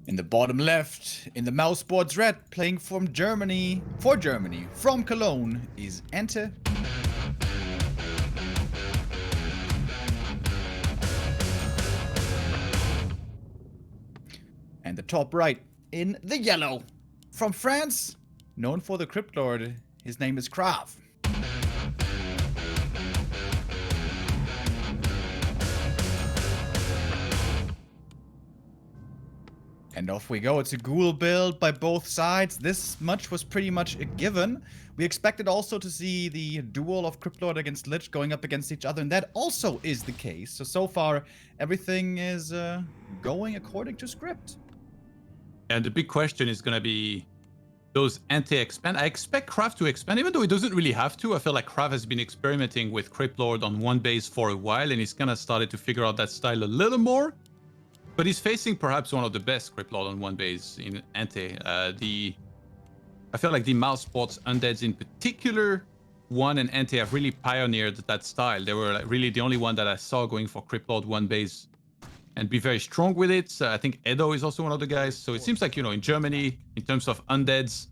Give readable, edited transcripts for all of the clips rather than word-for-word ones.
In the bottom left, in the mouse board's red, playing from Germany, for Germany, from Cologne, is EnTe. And the top right, in the yellow, from France, known for the Crypt Lord, his name is KraV. And off we go. It's a ghoul build by both sides. This much was pretty much a given. We expected also to see the duel of Cryptlord against Lich going up against each other, and that also is the case. So far, everything is going according to script. And the big question is going to be those EnTe expand. I expect KraV to expand, even though he doesn't really have to. I feel like KraV has been experimenting with Cryptlord on one base for a while, and he's kind of started to figure out that style a little more. But he's facing perhaps one of the best Cryptlord on one base in EnTe. I feel like the mouse sports undeads in particular, one and EnTe have really pioneered that style. They were like really the only one that I saw going for Cryptlord one base and be very strong with it. I think Edo is also one of the guys. So it seems like, you know, in Germany, in terms of undeads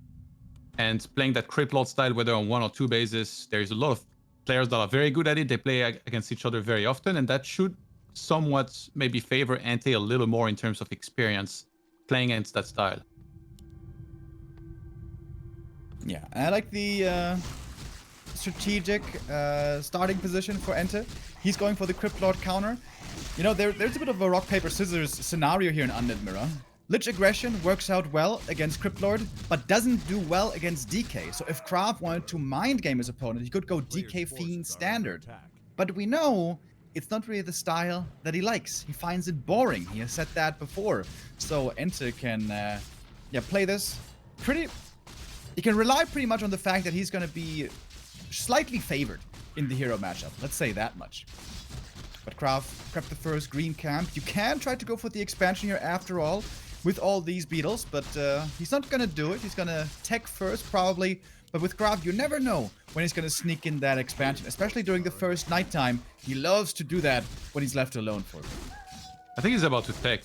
and playing that Cryptlord style, whether on one or two bases, there's a lot of players that are very good at it. They play against each other very often, and that should somewhat maybe favor EnTe a little more in terms of experience playing against that style. Yeah, I like the strategic starting position for EnTe. He's going for the Cryptlord counter. You know, there's a bit of a rock, paper, scissors scenario here in Undead Mirror. Lich aggression works out well against Cryptlord, but doesn't do well against DK. So if KraV wanted to mind game his opponent, he could go DK Fiend standard. But we know it's not really the style that he likes. He finds it boring. He has said that before. So EnTe can play this pretty... He can rely pretty much on the fact that he's going to be slightly favored in the hero matchup. Let's say that much. But KraV prepped the first green camp. You can try to go for the expansion here after all with all these beetles, but he's not going to do it. He's going to tech first probably. But with KraV, you never know when he's going to sneak in that expansion, especially during the first nighttime. He loves to do that when he's left alone for a bit. I think he's about to tech.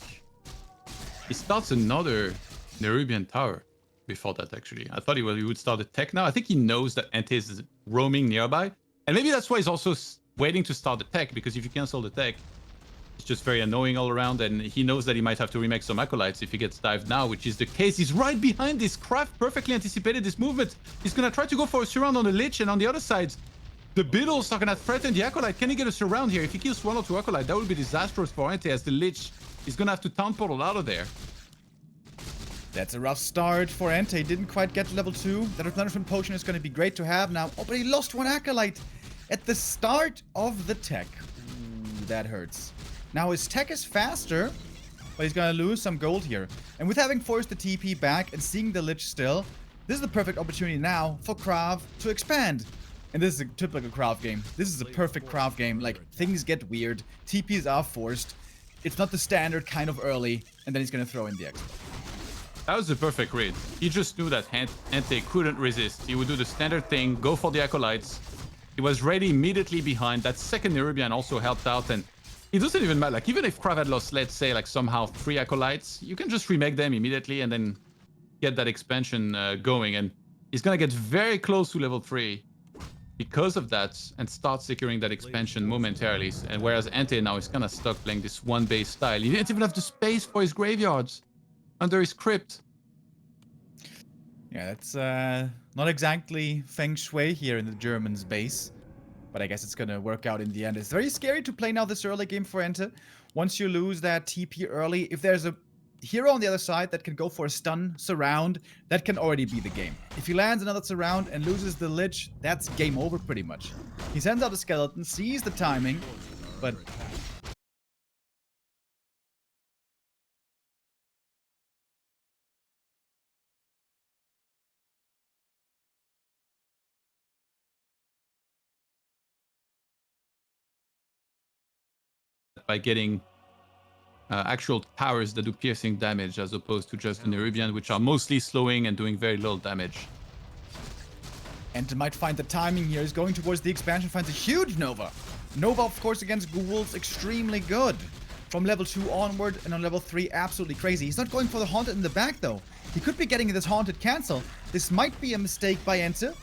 He starts another Nerubian tower before that, actually. I thought he would start a tech now. I think he knows that EnTe is roaming nearby. And maybe that's why he's also waiting to start the tech, because if you cancel the tech, it's just very annoying all around, and he knows that he might have to remake some acolytes if he gets dived now, which is the case. He's right behind this. KraV perfectly anticipated this movement. He's gonna try to go for a surround on the Lich, and on the other side, the Beetles are gonna threaten the acolyte. Can he get a surround here? If he kills one or two acolyte, that would be disastrous for EnTe, as the Lich is gonna have to town portal out of there. That's a rough start for EnTe. Didn't quite get level 2. That replenishment potion is going to be great to have now. Oh, but he lost one acolyte at the start of the tech. Ooh, that hurts. Now his tech is faster, but he's going to lose some gold here. And with having forced the TP back and seeing the Lich still, this is the perfect opportunity now for KraV to expand. And this is a typical KraV game. This is a perfect KraV game. Like, things get weird. TPs are forced. It's not the standard kind of early. And then he's going to throw in the extra. That was the perfect read. He just knew that EnTe couldn't resist. He would do the standard thing, go for the acolytes. He was ready immediately behind. That second Nerubian also helped out, and it doesn't even matter. Like, even if KraV had lost, let's say, like somehow 3 acolytes, you can just remake them immediately and then get that expansion going. And he's gonna get very close to level 3 because of that and start securing that expansion momentarily. And whereas EnTe now is kind of stuck playing this one base style. He didn't even have the space for his graveyards under his crypt. Yeah, that's not exactly feng shui here in the Germans' base. But I guess it's gonna work out in the end. It's very scary to play now this early game for EnTe. Once you lose that TP early, if there's a hero on the other side that can go for a stun surround, that can already be the game. If he lands another surround and loses the Lich, that's game over pretty much. He sends out a skeleton, sees the timing, but... by getting actual towers that do piercing damage as opposed to just the Nerubian, which are mostly slowing and doing very little damage. EnTe might find the timing here. He's going towards the expansion, finds a huge Nova. Nova, of course, against ghouls, extremely good. from level 2 onward, and on level 3, absolutely crazy. He's not going for the Haunted in the back, though. He could be getting this Haunted cancel. This might be a mistake by EnTe.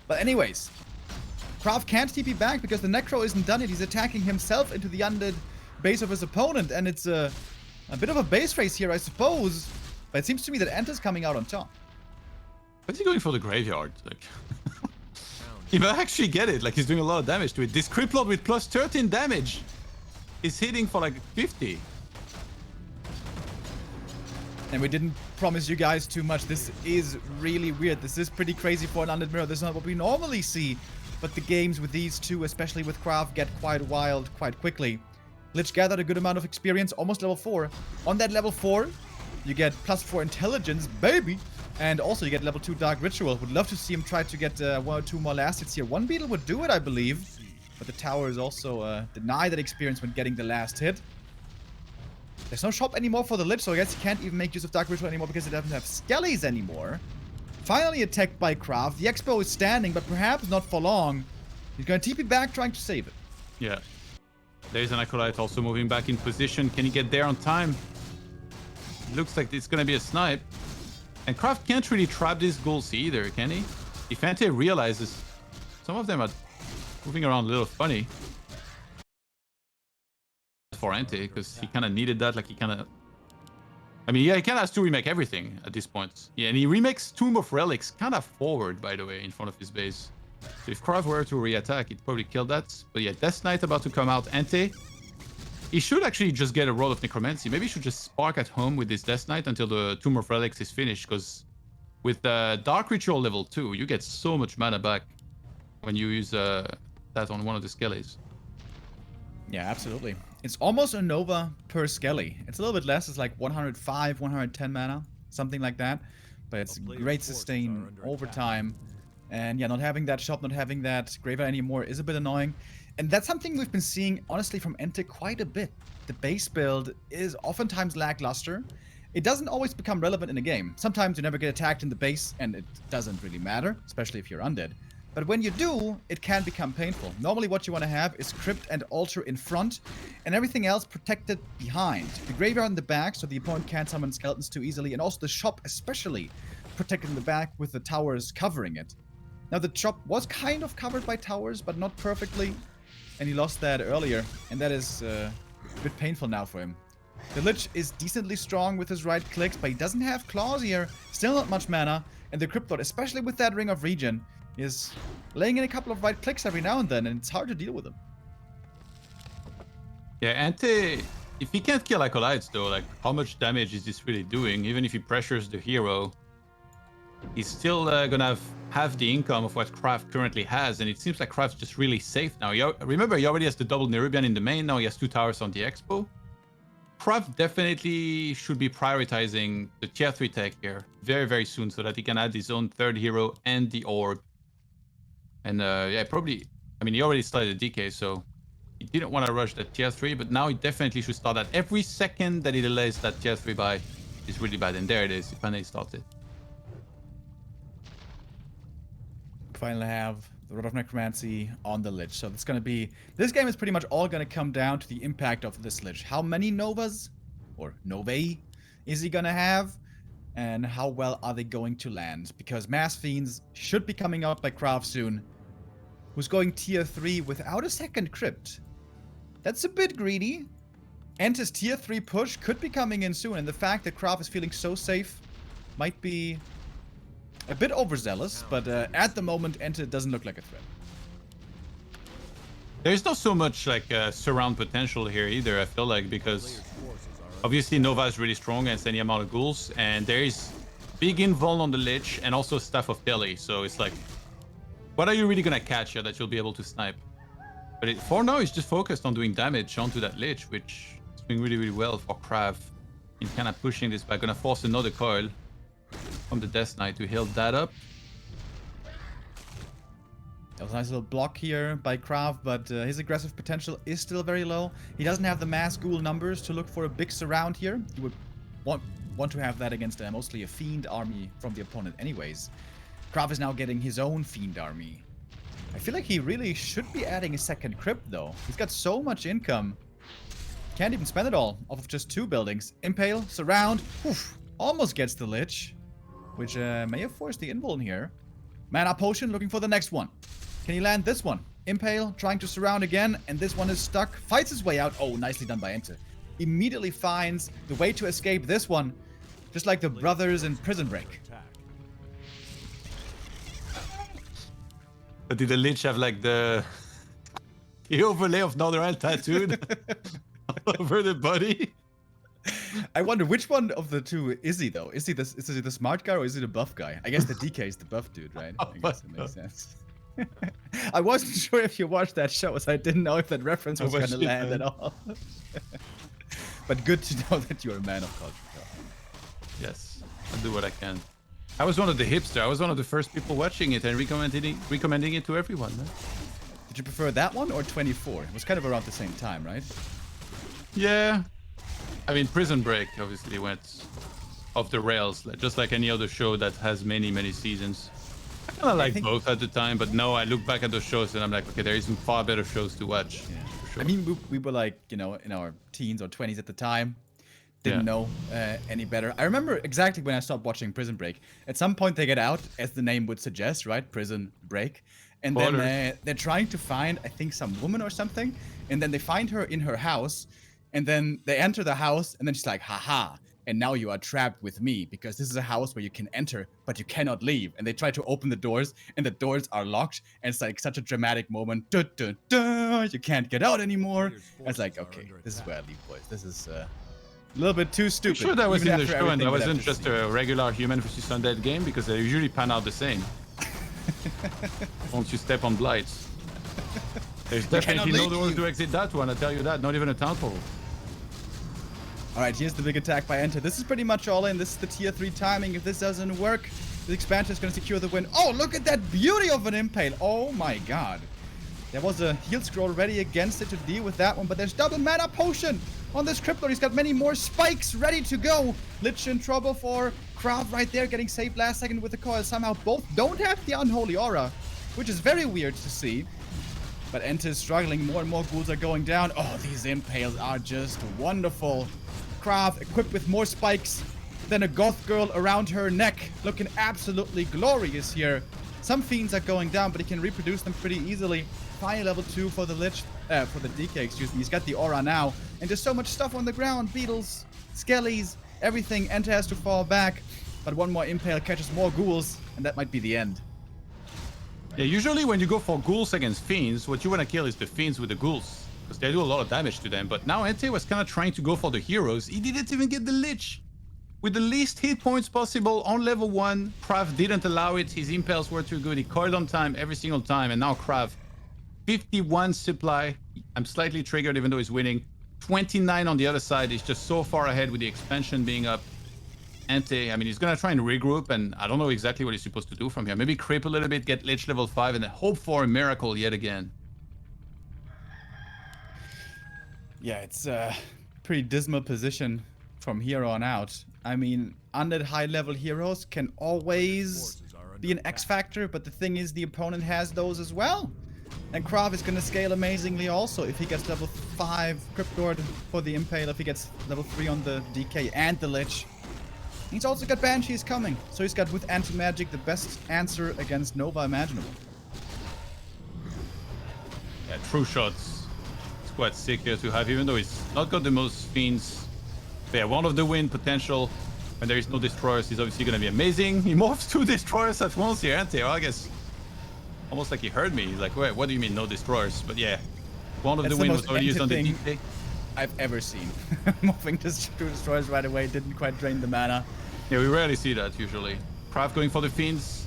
But anyways, KraV can't TP back because the Necro isn't done yet. He's attacking himself into the undead base of his opponent, and it's a bit of a base race here, I suppose. But it seems to me that EnTe's coming out on top. What's he going for the graveyard? Like, he might actually get it. Like, he's doing a lot of damage to it. This Crypt Lord with plus 13 damage is hitting for like 50. And we didn't promise you guys too much. This is really weird. This is pretty crazy for an undead mirror. This is not what we normally see. But the games with these two, especially with KraV, get quite wild quite quickly. Lich gathered a good amount of experience, almost level 4. On that level 4, you get plus 4 intelligence, baby. And also you get level 2 Dark Ritual. Would love to see him try to get 1 or 2 more last hits here. One beetle would do it, I believe. But the towers also deny that experience when getting the last hit. There's no shop anymore for the Lich, so I guess he can't even make use of Dark Ritual anymore because it doesn't have Skellies anymore. Finally attacked by KraV. The Expo is standing, but perhaps not for long. He's going to TP back, trying to save it. Yeah. There's an Acolyte also moving back in position. Can he get there on time? Looks like it's going to be a snipe. And KraV can't really trap these ghouls either, can he? If EnTe realizes some of them are moving around a little funny. For EnTe, because he kind of needed that. Like, he kind of... I mean, yeah, he kind of has to remake everything at this point. Yeah, and he remakes Tomb of Relics kind of forward, by the way, in front of his base. So if KraV were to re-attack, he'd probably kill that. But yeah, Death Knight about to come out. EnTe, he should actually just get a roll of Necromancy. Maybe he should just spark at home with this Death Knight until the Tomb of Relics is finished. Because with the Dark Ritual level 2, you get so much mana back when you use that on one of the Skellies. Yeah, absolutely. It's almost a Nova per Skelly. It's a little bit less. It's like 105, 110 mana, something like that. But it's great sustain over time. And yeah, not having that shop, not having that graveyard anymore is a bit annoying. And that's something we've been seeing, honestly, from EnTe quite a bit. The base build is oftentimes lackluster. It doesn't always become relevant in a game. Sometimes you never get attacked in the base, and it doesn't really matter, especially if you're undead. But when you do, it can become painful. Normally what you want to have is Crypt and Altar in front, and everything else protected behind. The graveyard in the back, so the opponent can't summon skeletons too easily, and also the shop especially protected in the back with the towers covering it. Now the shop was kind of covered by towers, but not perfectly, and he lost that earlier, and that is a bit painful now for him. The Lich is decently strong with his right clicks, but he doesn't have claws here, still not much mana, and the Crypt Lord, especially with that Ring of Regen, is laying in a couple of right clicks every now and then, and it's hard to deal with him. Yeah, EnTe, if he can't kill Acolytes though, like, how much damage is this really doing? Even if he pressures the hero, he's still gonna have the income of what KraV currently has, and it seems like KraV's just really safe now. Remember, he already has the double Nerubian in the main, now he has 2 towers on the Expo. KraV definitely should be prioritizing the tier 3 tech here very, very soon so that he can add his own 3rd hero and the orb. And yeah, probably, I mean, he already started DK, so he didn't want to rush that tier 3, but now he definitely should start that. Every second that he delays that tier 3 by is really bad, and there it is, he finally started. Finally have the Rod of Necromancy on the Lich. So it's going to be... This game is pretty much all going to come down to the impact of this Lich. How many Novas, or Novae, is he going to have? And how well are they going to land? Because Mass Fiends should be coming out by KraV soon. Who's going tier 3 without a second crypt. That's a bit greedy. EnTe's tier 3 push could be coming in soon. And the fact that KraV is feeling so safe might be a bit overzealous. But at the moment, EnTe doesn't look like a threat. There's not so much like surround potential here either, I feel like, because obviously Nova is really strong against any amount of ghouls, and there is big invuln on the Lich and also Staff of Pele, so it's like, what are you really gonna catch here that you'll be able to snipe? But for now, he's just focused on doing damage onto that Lich, which is doing really, really well for KraV. He's kind of pushing this back, gonna force another coil from the Death Knight to heal that up. That was a nice little block here by KraV, but his aggressive potential is still very low. He doesn't have the mass ghoul numbers to look for a big surround here. He would want to have that against mostly a Fiend army from the opponent anyways. KraV is now getting his own Fiend army. I feel like he really should be adding a second crypt though. He's got so much income. can't even spend it all off of just 2 buildings. Impale, surround, oof, almost gets the Lich, which may have forced the invuln here. Mana potion, looking for the next one. Can he land this one? Impale, trying to surround again, and this one is stuck. Fights his way out. Oh, nicely done by EnTe. Immediately finds the way to escape this one, just like the brothers in Prison Break. But did the Lich have like the overlay of Northern tattooed all over the body? I wonder which one of the two is he though? Is he the smart guy or is he the buff guy? I guess the DK is the buff dude, right? I guess it makes sense. I wasn't sure if you watched that show, so I didn't know if that reference was going to land at all. But good to know that you're a man of culture. Yes, I'll do what I can. I was one of the hipster. I was one of the first people watching it and recommending it to everyone. Huh? Did you prefer that one or 24? It was kind of around the same time, right? Yeah. I mean, Prison Break obviously went off the rails, just like any other show that has many seasons. I kind of like both at the time, but no, I look back at those shows and I'm like, okay, there is some far better shows to watch. Yeah. For sure. I mean, we were like, you know, in our teens or 20s at the time. Didn't know any better. I remember exactly when I stopped watching Prison Break. At some point they get out, as the name would suggest, right? Prison Break. And then they're trying to find, I think, some woman or something. And then they find her in her house. And then they enter the house, and then she's like, haha, and now you are trapped with me, because this is a house where you can enter, but you cannot leave. And they try to open the doors, and the doors are locked, and it's like such a dramatic moment. Duh, duh, duh, you can't get out anymore. And it's like, okay, this is where I leave, boys. This is a little bit too stupid. I'm sure that was in the show, and that wasn't I've just a regular human versus undead game, because they usually pan out the same. Once you step on blights. There's definitely no door to exit that one, I tell you that. Not even a town hall. Alright, here's the big attack by EnTe. This is pretty much all in. This is the tier 3 timing. If this doesn't work, the expansion is going to secure the win. Oh, look at that beauty of an impale. Oh my god. There was a heal scroll ready against it to deal with that one, but there's double mana potion on this Crypt Lord. He's got many more spikes ready to go. Lich in trouble for KraV right there, getting saved last second with the coil. Somehow both don't have the Unholy Aura, which is very weird to see. But EnTe is struggling. More and more ghouls are going down. Oh, these impales are just wonderful. KraV equipped with more spikes than a goth girl around her neck. Looking absolutely glorious here. Some fiends are going down, but he can reproduce them pretty easily. Fire level 2 for the Lich, for the DK, excuse me. He's got the aura now. And there's so much stuff on the ground. Beetles, skellies, everything. EnTe has to fall back. But one more impale catches more ghouls, and that might be the end. Yeah, usually when you go for ghouls against fiends, what you want to kill is the fiends with the ghouls, because they do a lot of damage to them. But now EnTe was kind of trying to go for the heroes. He didn't even get the Lich. With the least hit points possible on level 1, KraV didn't allow it. His impales were too good. He coiled on time every single time. And now KraV, 51 supply. I'm slightly triggered even though he's winning. 29 on the other side. He's just so far ahead with the expansion being up. EnTe, I mean, he's going to try and regroup, and I don't know exactly what he's supposed to do from here. Maybe creep a little bit, get Lich level 5, and then hope for a miracle yet again. Yeah, it's a pretty dismal position from here on out. I mean, undead high-level heroes can always be an X factor, but the thing is the opponent has those as well. And KraV is going to scale amazingly also if he gets level 5 Crypt Lord for the Impale, if he gets level 3 on the DK and the Lich. He's also got Banshees coming, so he's got, with anti-magic, the best answer against Nova imaginable. Yeah, true shots. It's quite sick here to have, even though he's not got the most fiends. But yeah, one of the win potential. When there is no destroyers, he's obviously going to be amazing. He morphs 2 destroyers at once here, EnTe. Well, I guess almost like he heard me. He's like, wait, what do you mean no destroyers? But yeah, one of the win was already used on the DK. I've ever seen. Morphing 2 destroyers right away didn't quite drain the mana. Yeah, we rarely see that usually. KraV going for the fiends.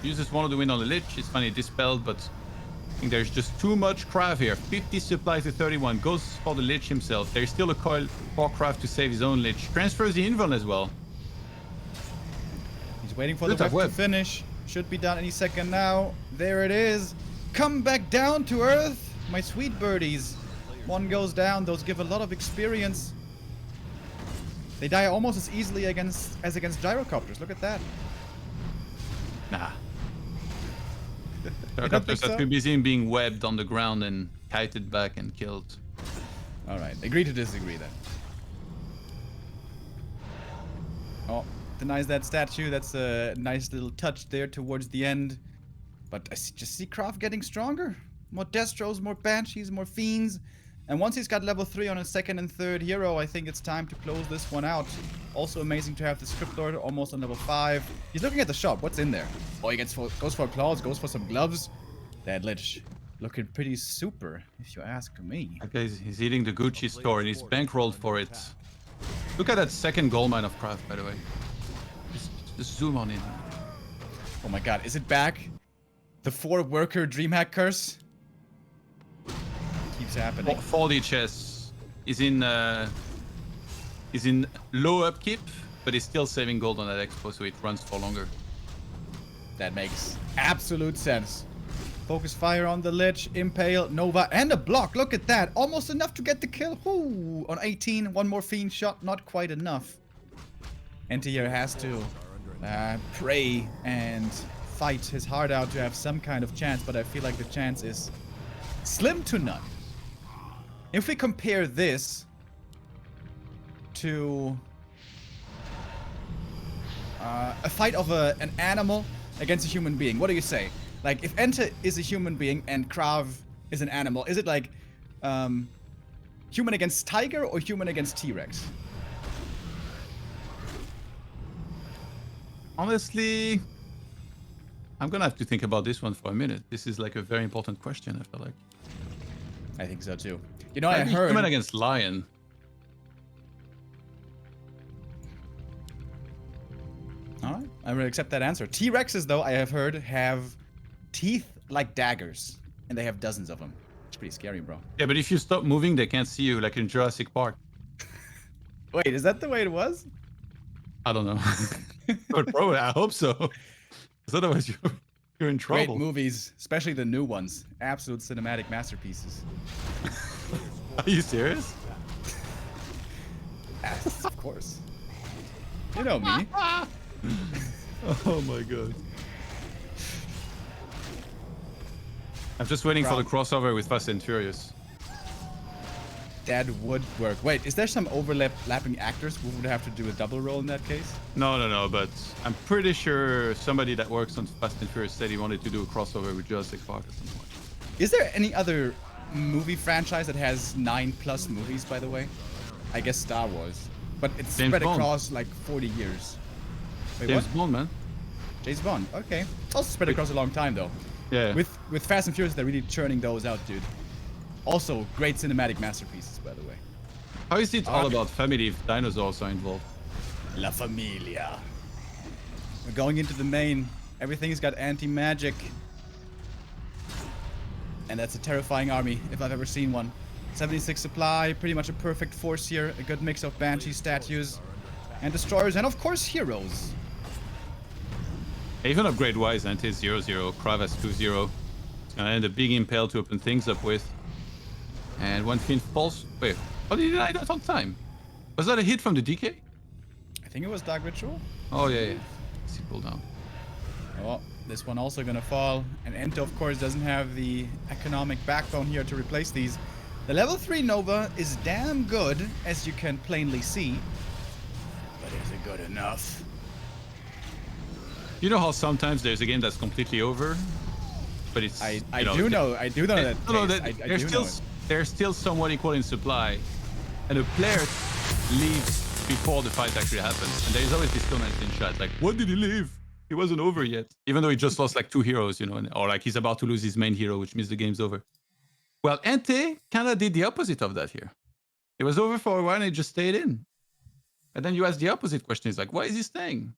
Uses one of the win on the Lich. It's finally dispelled, but I think there's just too much KraV here. 50 supply to 31. Goes for the Lich himself. There's still a coil for KraV to save his own Lich. Transfers the invuln as well. He's waiting for the web to finish. Should be done any second now. There it is. Come back down to earth, my sweet birdies. One goes down. Those give a lot of experience. They die almost as easily against gyrocopters. Look at that. Nah. Gyrocopters are too busy in being webbed on the ground and kited back and killed. All right, agree to disagree then. Oh, denies that statue. That's a nice little touch there towards the end. But I just see KraV getting stronger. More Destros, more Banshees, more Fiends. And once he's got level 3 on his second and third hero, I think it's time to close this one out. Also amazing to have the Script Lord almost on level 5. He's looking at the shop. What's in there? Oh, he goes for claws, goes for some gloves. That Lich looking pretty super, if you ask me. Okay, he's eating the Gucci store and he's bankrolled for it. Look at that second gold mine of KraV, by the way. Just zoom on in. Oh my god, is it back? The 4-worker DreamHack curse? Keeps happening. Fall HS is in low upkeep, but he's still saving gold on that expo, so it runs for longer. That makes absolute sense. Focus fire on the Lich, Impale, Nova, and a block. Look at that. Almost enough to get the kill. Ooh, on 18, one more Fiend shot. Not quite enough. EnTe here has to pray and fight his heart out to have some kind of chance, but I feel like the chance is slim to none. If we compare this to a fight of an animal against a human being, what do you say? Like, if EnTe is a human being and KraV is an animal, is it like human against tiger or human against T-Rex? Honestly, I'm gonna have to think about this one for a minute. This is like a very important question, I feel like. I think so too. You know, Maybe I heard... human against lion. Alright, I will accept that answer. T-Rexes, though, I have heard, have teeth like daggers. And they have dozens of them. It's pretty scary, bro. Yeah, but if you stop moving, they can't see you, like in Jurassic Park. Wait, is that the way it was? I don't know. But bro, I hope so. Because otherwise you're in trouble. Great movies, especially the new ones. Absolute cinematic masterpieces. Are you serious? Yes, of course. You know me. Oh my god. I'm just waiting for the crossover with Fast and Furious. That would work. Wait, is there some overlapping actors who would have to do a double role in that case? No, but I'm pretty sure somebody that works on Fast and Furious said he wanted to do a crossover with Jurassic Park at some point. Is there any other movie franchise that has 9+ movies, by the way? I guess Star Wars. But it's James spread Bond. across like 40 years. Wait, James what? Bond, man. James Bond. Okay. Also spread across a long time, though. Yeah. With Fast and Furious, they're really churning those out, dude. Also, great cinematic masterpieces, by the way. How is it all about family if dinosaurs are involved? La Familia. We're going into the main. Everything's got anti-magic. And that's a terrifying army, if I've ever seen one. 76 supply, pretty much a perfect force here. A good mix of Banshee statues and destroyers, and of course, heroes. Even upgrade-wise, EnTe is 0-0, KraV has 2-0. It's gonna end a big impale to open things up with. And one Fiend falls... Wait, how did he deny that on time? Was that a hit from the DK? I think it was Dark Ritual. Oh, yeah. See pull down. Oh, this one also gonna fall. And EnTe, of course, doesn't have the economic backbone here to replace these. The level 3 Nova is damn good, as you can plainly see. But is it good enough? You know how sometimes there's a game that's completely over? But it's... I do know that. No, case. they're still somewhat equal in supply. And a player leaves before the fight actually happens. And there's always this comment in chat, like, what did he leave? He wasn't over yet. Even though he just lost like 2 heroes, you know, or like he's about to lose his main hero, which means the game's over. Well, EnTe kind of did the opposite of that here. It was over for a while and he just stayed in. And then you ask the opposite question. It's like, why is he staying?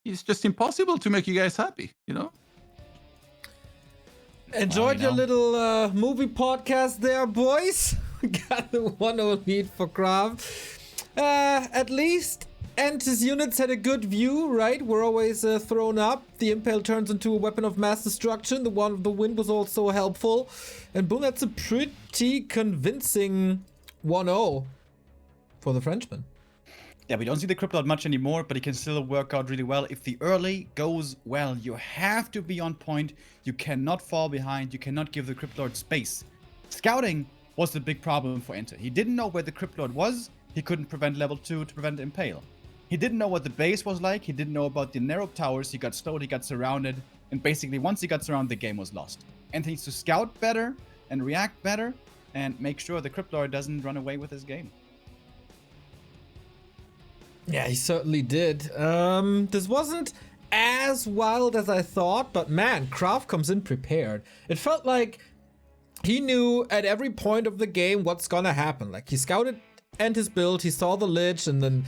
It's just impossible to make you guys happy, you know? Enjoyed your little movie podcast there, boys. Got the 1-0 lead for KraV. At least EnTe's units had a good view, right? We're always thrown up. The Impale turns into a weapon of mass destruction. The one of the wind was also helpful. And boom, that's a pretty convincing 1-0 for the Frenchman. Yeah, we don't see the Crypt Lord much anymore, but he can still work out really well. If the early goes well, you have to be on point. You cannot fall behind. You cannot give the Crypt Lord space. Scouting was the big problem for EnTe. He didn't know where the Crypt Lord was. He couldn't prevent level 2 to prevent Impale. He didn't know what the base was like. He didn't know about the narrow towers. He got slowed, he got surrounded. And basically, once he got surrounded, the game was lost. EnTe needs to scout better and react better and make sure the Crypt Lord doesn't run away with his game. Yeah, he certainly did. This wasn't as wild as I thought, but man, KraV comes in prepared. It felt like he knew at every point of the game what's gonna happen. Like, he scouted EnTe's build, he saw the Lich, and then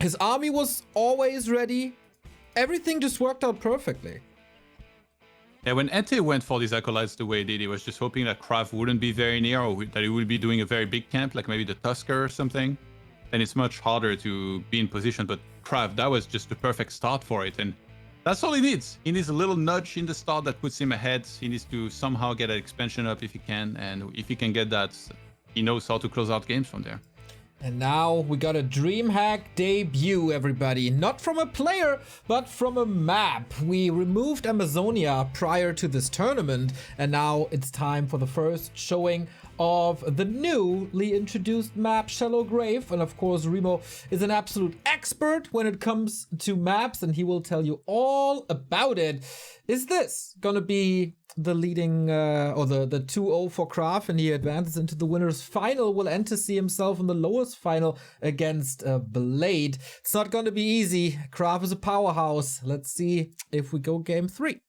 his army was always ready. Everything just worked out perfectly. Yeah, when EnTe went for these acolytes the way he did, he was just hoping that KraV wouldn't be very near, or that he would be doing a very big camp, like maybe the Tusker or something. Then it's much harder to be in position. But KraV, that was just the perfect start for it. And that's all he needs. He needs a little nudge in the start that puts him ahead. He needs to somehow get an expansion up if he can. And if he can get that, he knows how to close out games from there. And now we got a DreamHack debut, everybody. Not from a player, but from a map. We removed Amazonia prior to this tournament, and now it's time for the first showing of the newly introduced map, Shallow Grave. And of course, Remo is an absolute expert when it comes to maps, and he will tell you all about it. Is this gonna be the leading or the 2-0 for KraV, and he advances into the winners final? Will EnTe see himself in the lowest final against Blade? It's not going to be easy. KraV is a powerhouse. Let's see if we go game 3.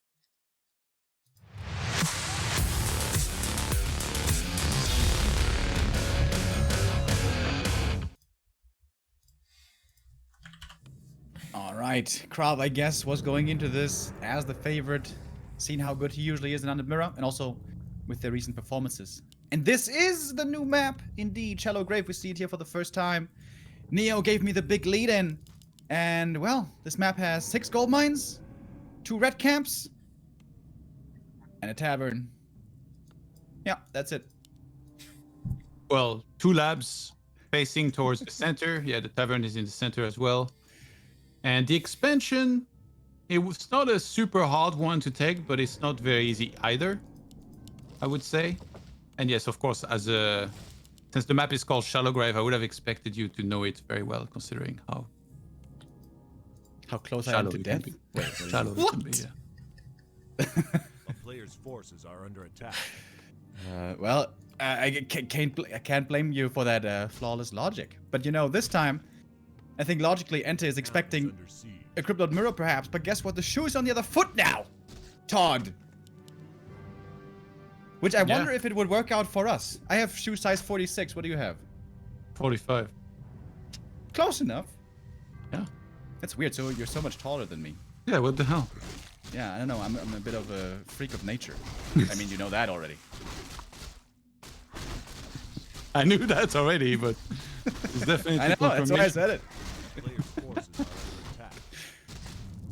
All right, KraV, I guess, was going into this as the favorite, seeing how good he usually is in Undead Mirror, and also with their recent performances. And this is the new map, indeed, Shallow Grave. We see it here for the first time. Neo gave me the big lead in, and well, this map has 6 gold mines, 2 red camps, and a tavern. Yeah, that's it. Well, 2 labs facing towards the center. Yeah, the tavern is in the center as well. And the expansion, it was not a super hard one to take, but it's not very easy either, I would say. And yes, of course, since the map is called Shallow Grave, I would have expected you to know it very well, considering how close I am to death. Shallow it can be, yeah. A player's forces are under attack. Well, I can't blame you for that flawless logic. But you know, this time, I think logically EnTe is expecting a Crypt Lord Mirror perhaps, but guess what? The shoe is on the other foot now, Todd. Which I wonder if it would work out for us. I have shoe size 46. What do you have? 45. Close enough. Yeah. That's weird. So you're so much taller than me. Yeah, what the hell? Yeah, I don't know. I'm a bit of a freak of nature. I mean, you know that already. I knew that already, but it's definitely I know. That's why I said it. Player's forces are under attack.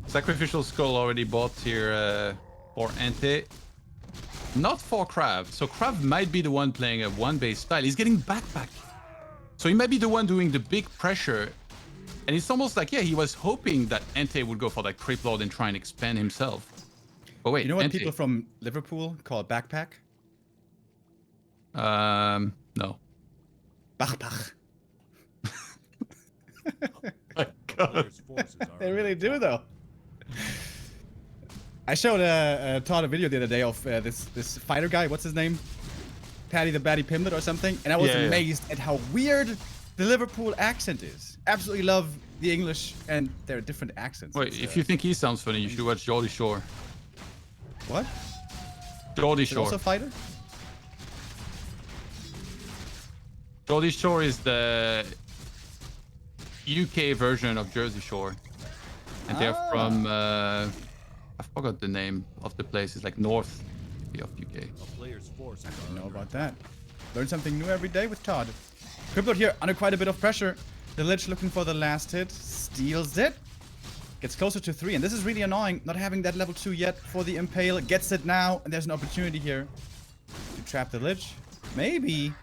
Sacrificial Skull already bought here for EnTe. Not for KraV. So KraV might be the one playing a 1-base style. He's getting backpack. So he might be the one doing the big pressure. And it's almost like, yeah, he was hoping that EnTe would go for that Crypt Lord and try and expand himself. But wait, You know what EnTe, people from Liverpool call a backpack? no. Backpack. My God. Player's forces are They under really do, though. I showed Todd a video the other day of this fighter guy. What's his name? Paddy the Batty Pimlet or something. And I was Yeah, yeah. amazed at how weird the Liverpool accent is. Absolutely love the English and their different accents. Wait, It's, if you think he sounds funny, you should watch Geordie Shore. What? Geordie Is it Shore. also a fighter? Geordie Shore is the UK version of Jersey Shore. And they're from, I forgot the name of the place. It's like north of UK. A player's forces I are didn't know under about that. Learn something new every day with Todd. Crypt Lord here under quite a bit of pressure. The Lich looking for the last hit. Steals it. Gets closer to 3. And this is really annoying. Not having that level 2 yet for the Impale. Gets it now. And there's an opportunity here to trap the Lich. Maybe.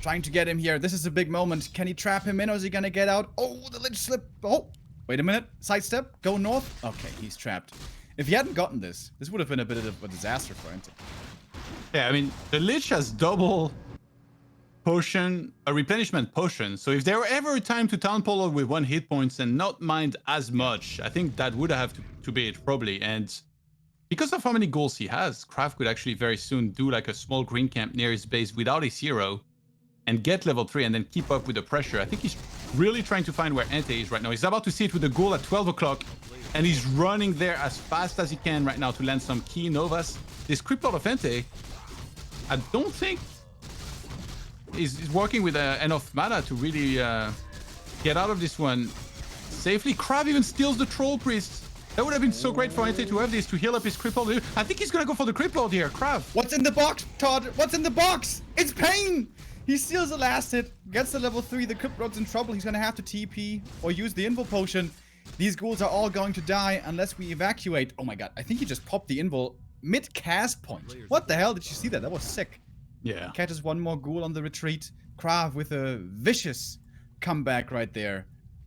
Trying to get him here. This is a big moment. Can he trap him in or is he gonna get out? Oh, the Lich slip. Oh, wait a minute. Sidestep. Go north. Okay, he's trapped. If he hadn't gotten this would have been a bit of a disaster for EnTe. Yeah, I mean, the Lich has double potion, a replenishment potion. So if there were ever a time to Town Polo with 1 hit points and not mind as much, I think that would have to be it probably. And because of how many goals he has, KraV could actually very soon do like a small green camp near his base without his hero and get level 3 and then keep up with the pressure. I think he's really trying to find where EnTe is right now. He's about to see it with the goal at 12 o'clock and he's running there as fast as he can right now to land some key Novas. This Cryptlord of EnTe, I don't think is working with enough mana to really get out of this one safely. KraV even steals the Troll Priest. That would have been so great for EnTe to have this to heal up his Cryptlord. I think he's gonna go for the Cryptlord here, KraV. What's in the box, Todd? What's in the box? It's pain! He steals the last hit, gets the level 3, the Cryptlord's in trouble. He's gonna have to TP or use the Invul Potion. These ghouls are all going to die unless we evacuate. Oh my god, I think he just popped the Invul mid-cast point. What the hell? Did you see that? That was sick. Yeah. Catches one more ghoul on the retreat. KraV with a vicious comeback right there.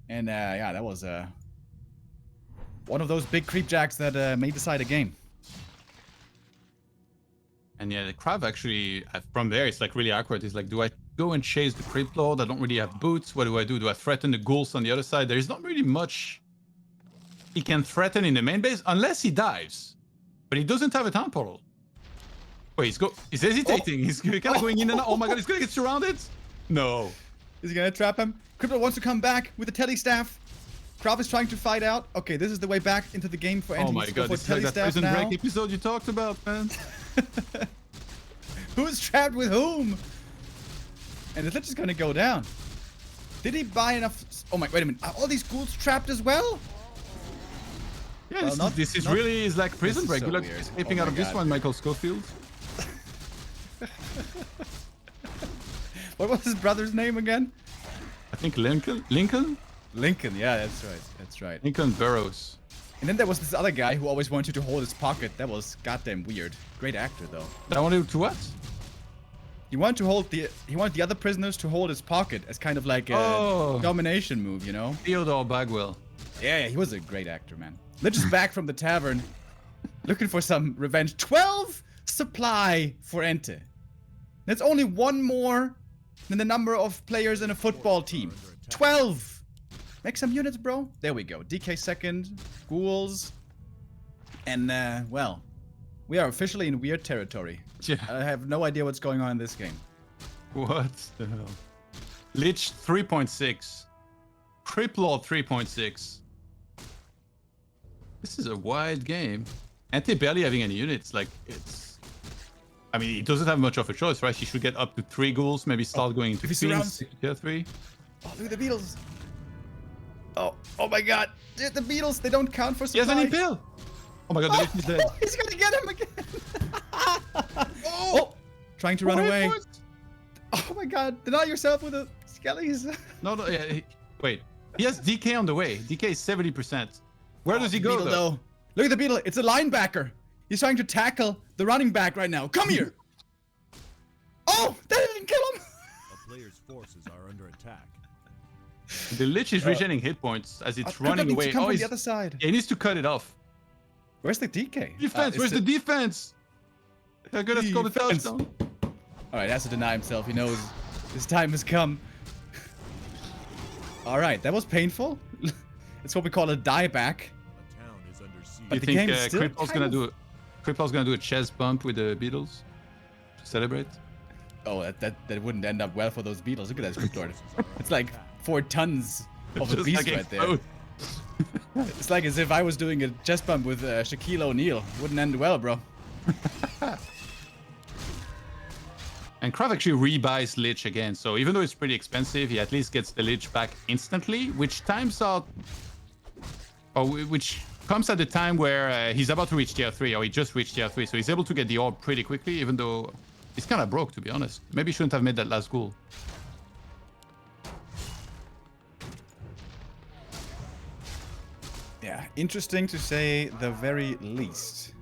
And yeah, that was one of those big creep jacks that may decide a game. And yeah, the KraV actually, from there, it's like really awkward. It's like, do I go and chase the Cryptlord? I don't really have boots. What do I do? Do I threaten the ghouls on the other side? There is not really much he can threaten in the main base unless he dives. But he doesn't have a town portal. Wait, he's hesitating. He's kind of going in and out. Oh my god, he's gonna get surrounded? No. Is he gonna trap him? Crypto wants to come back with the Telly Staff. KraV is trying to fight out. Okay, this is the way back into the game for EnTe. Oh my god, this is like that Prison Break episode you talked about, man. Who's trapped with whom? And the Lich is gonna go down. Did he buy enough? Oh my, wait a minute. Are all these ghouls trapped as well? Yeah, this is really like Prison Break. So You're like weird. escaping Oh out of my this God. one, Michael Schofield. What was his brother's name again? I think Lincoln? Lincoln? Lincoln, yeah, that's right. That's right. Lincoln Burrows. And then there was this other guy who always wanted to hold his pocket. That was goddamn weird. Great actor though. I wanted to what? He wanted the other prisoners to hold his pocket as kind of like a domination move, you know? Theodore Bagwell. Yeah, he was a great actor, man. Lich is back from the tavern, looking for some revenge. 12 supply for EnTe. That's only one more than the number of players in a football team. 12! Make some units, bro. There we go. DK second, ghouls. And, well, we are officially in weird territory. Yeah. I have no idea what's going on in this game. What the hell? Lich 3.6. Cryptlord 3.6. This is a wild game. EnTe barely having any units. Like, it's... I mean, he doesn't have much of a choice, right? He should get up to 3 ghouls, maybe start going into if he Fiends, surrounds- tier 3. Oh, look at the beetles. Oh my god. The beetles, they don't count for He has supply. an impale! Oh my god, the Lich is dead. He's gonna get him again. Oh! Trying to run away. Oh my god. Deny yourself with the skellies. No, yeah, wait. He has DK on the way. DK is 70%. Where does he go, Beetle, though? Look at the beetle. It's a linebacker. He's trying to tackle the running back right now. Come here. Oh, that didn't kill him. A player's forces are under attack. The Lich is regenerating hit points as it's running away. Come from he's- the other side. Yeah, he needs to cut it off. Where's the DK? Defense, where's the defense? They're gonna score the Defense. touchdown. All right, he has to deny himself. He knows his time has come. All right, that was painful. It's what we call a dieback. A town is under siege. But You the think game is still Cryptol's kind gonna of- Cryptol's gonna do a chest bump with the Beatles to celebrate? Oh, that wouldn't end up well for those beetles. Look at that Cryptlord. It's like 4 tons of a Just beast like right there. explode. It's like as if I was doing a chest bump with Shaquille O'Neal. Wouldn't end well, bro. And KraV actually rebuys Lich again, so even though it's pretty expensive, he at least gets the Lich back instantly, which times out, or which comes at the time where he's about to reach tier 3, or he just reached tier 3, so he's able to get the orb pretty quickly, even though it's kind of broke, to be honest. Maybe shouldn't have made that last goal. Yeah, interesting to say the very least.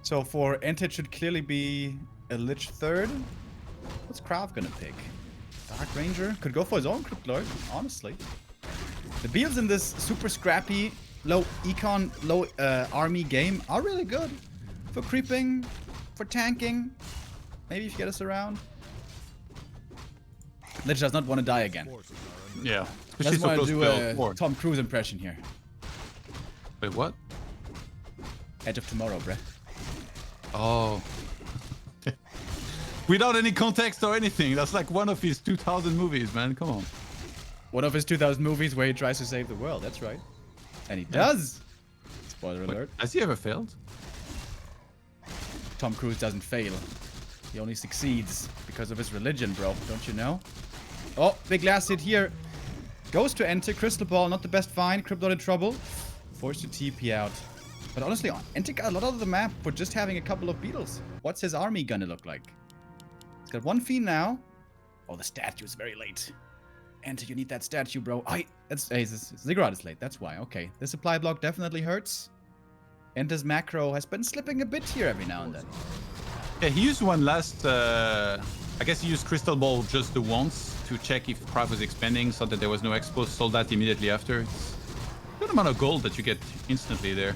So for EnTe, it should clearly be a Lich third. What's KraV gonna pick? Dark Ranger? Could go for his own Cryptlord, honestly. The builds in this super scrappy, low econ, low army game are really good. For creeping, for tanking. Maybe if you get us around. Lich does not want to die again. Forces are under Yeah. Let's Especially so want to close do to a L4. Tom Cruise impression here. Wait, what? Edge of Tomorrow, bruh. Oh. Without any context or anything. That's like one of his 2000 movies, man. Come on. One of his 2000 movies where he tries to save the world. That's right. And he does. Spoiler Wait, alert. has he ever failed? Tom Cruise doesn't fail. He only succeeds because of his religion, bro. Don't you know? Oh, big last hit here. Goes to EnTe. Crystal Ball, not the best find. Crypto in trouble. Forced to TP out. But honestly, EnTe got a lot of the map for just having a couple of beetles. What's his army gonna look like? He's got one fiend now. Oh, the statue's very late. EnTe, you need that statue, bro. Ziggurat is late. That's why. Okay. The supply block definitely hurts. EnTe's macro has been slipping a bit here every now and then. Yeah, he used one last... I guess he used Crystal Ball just the once to check if KraV was expanding so that there was no expo. Sold that immediately after. It's a good amount of gold that you get instantly there.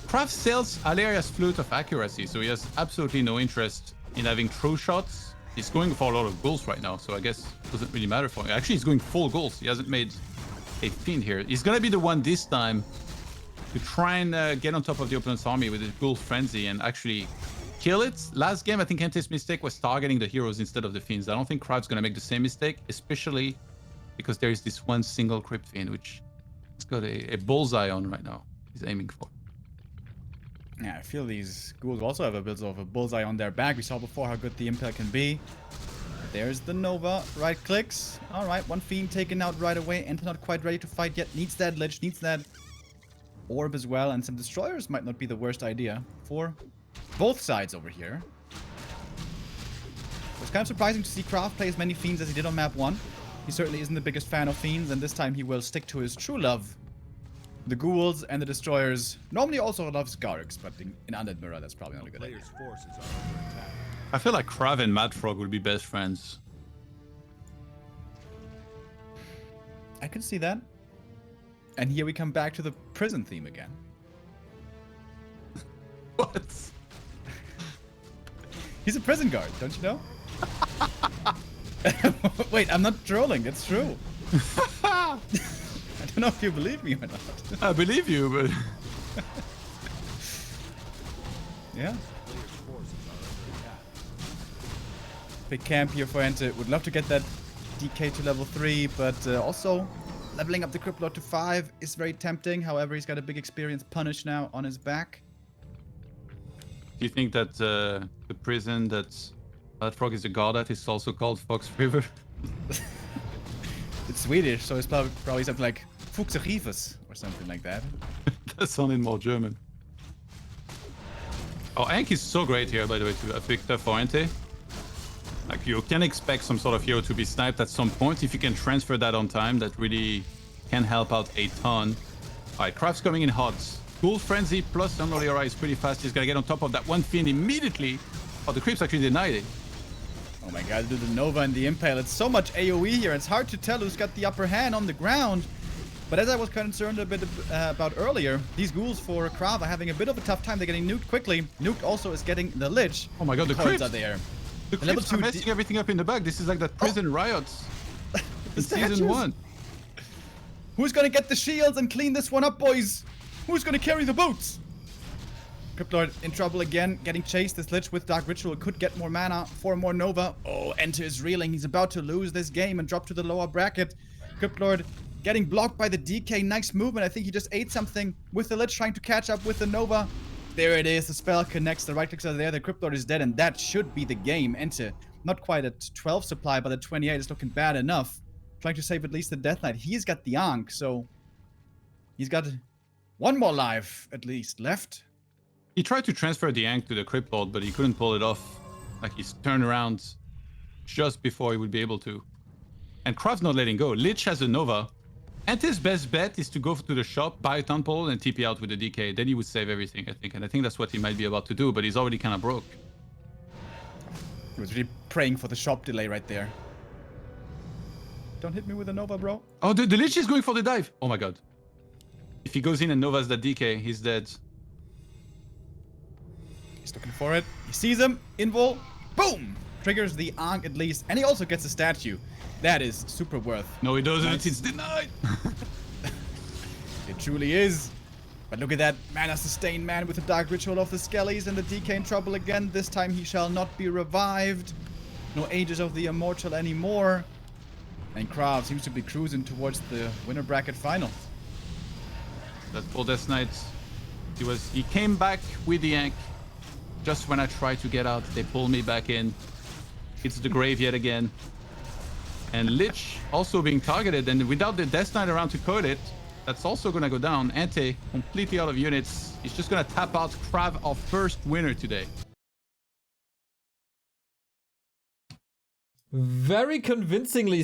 KraV sells Aleria's Flute of Accuracy, so he has absolutely no interest in having throw shots. He's going for a lot of goals right now, so I guess it doesn't really matter for him. Actually, he's going full goals. He hasn't made a fiend here. He's gonna be the one this time to try and get on top of the opponent's army with his Ghoul Frenzy and actually kill it. Last game, I think EnTe's mistake was targeting the heroes instead of the fiends. I don't think KraV's gonna make the same mistake, especially because there is this one single Crypt Fiend, which he's got a bullseye on right now. He's aiming for. Yeah, I feel these ghouls also have a bit of a bullseye on their back. We saw before how good the impact can be. There's the Nova. Right clicks. All right, one fiend taken out right away. EnTe not quite ready to fight yet. Needs that Lich, needs that Orb as well. And some Destroyers might not be the worst idea for both sides over here. It's kind of surprising to see KraV play as many fiends as he did on map 1. He certainly isn't the biggest fan of fiends, and this time he will stick to his true love. The ghouls and the destroyers. Normally also loves Garriks, but in Undead Mirror, that's probably not a good idea. player's forces are under attack. I feel like KraV and Mad Frog would be best friends. I can see that. And here we come back to the prison theme again. What? He's a prison guard, don't you know? Wait, I'm not trolling, it's true. I don't know if you believe me or not. I believe you, but... Yeah. Player's forces are under attack. Big camp here for EnTe. Would love to get that DK to level 3, but also leveling up the Crypt Lord to 5 is very tempting. However, he's got a big experience punish now on his back. Do you think that the prison that Mad Frog is a god at is also called Fox River? It's Swedish, so it's probably something like Fuchserives or something like that. That sounded more German. Oh, Ank is so great here, by the way, to Victor for EnTe. Like, you can expect some sort of hero to be sniped at some point. If you can transfer that on time, that really can help out a ton. Alright, KraV's coming in hot. Ghoul Frenzy plus Unholy Aura is pretty fast. He's gonna get on top of that one fiend immediately. Oh, the creeps actually denied it. Oh my god, do the Nova and the Impale. It's so much AoE here. It's hard to tell who's got the upper hand on the ground. But as I was concerned a bit about earlier, these ghouls for KraV are having a bit of a tough time. They're getting nuked quickly. Nuked also is getting the Lich. Oh my god, the coins creeps are there. The The level creeps are 2 messing everything up in the back. This is like that prison riots in statues. season 1. Who's gonna get the shields and clean this one up, boys? Who's gonna carry the boots? Crypt Lord in trouble again, getting chased. This Lich with Dark Ritual could get more mana for more Nova. Oh, EnTe is reeling. He's about to lose this game and drop to the lower bracket. Crypt Lord getting blocked by the DK. Nice movement. I think he just ate something with the Lich trying to catch up with the Nova. There it is. The spell connects. The right clicks are there. The Crypt Lord is dead, and that should be the game. EnTe not quite at 12 supply, but at 28 is looking bad enough. Trying to save at least the Death Knight. He's got the Ankh, so he's got one more life at least left. He tried to transfer the Ankh to the Crypt Lord, but he couldn't pull it off. Like, he's turned around just before he would be able to. And KraV's not letting go. Lich has a Nova. EnTe's best bet is to go to the shop, buy a Temple, and TP out with the DK. Then he would save everything, I think. And I think that's what he might be about to do, but he's already kind of broke. He was really praying for the shop delay right there. Don't hit me with a Nova, bro. Oh, the Lich is going for the dive. Oh my god. If he goes in and Nova's the DK, he's dead. He's looking for it. He sees him. Invul. Boom! Triggers the Ankh at least. And he also gets a statue. That is super worth. No, he doesn't. Nice. It's denied. It truly is. But look at that mana sustain man with the Dark Ritual of the Skellies and the DK in trouble again. This time he shall not be revived. No Aegis of the Immortal anymore. And KraV seems to be cruising towards the winner bracket final. That poor Death Knight. He came back with the Ankh. Just when I tried to get out, they pulled me back in. It's the grave yet again. And Lich also being targeted, and without the Death Knight around to code it, that's also gonna go down. EnTe completely out of units. He's just gonna tap out KraV, our first winner today. Very convincingly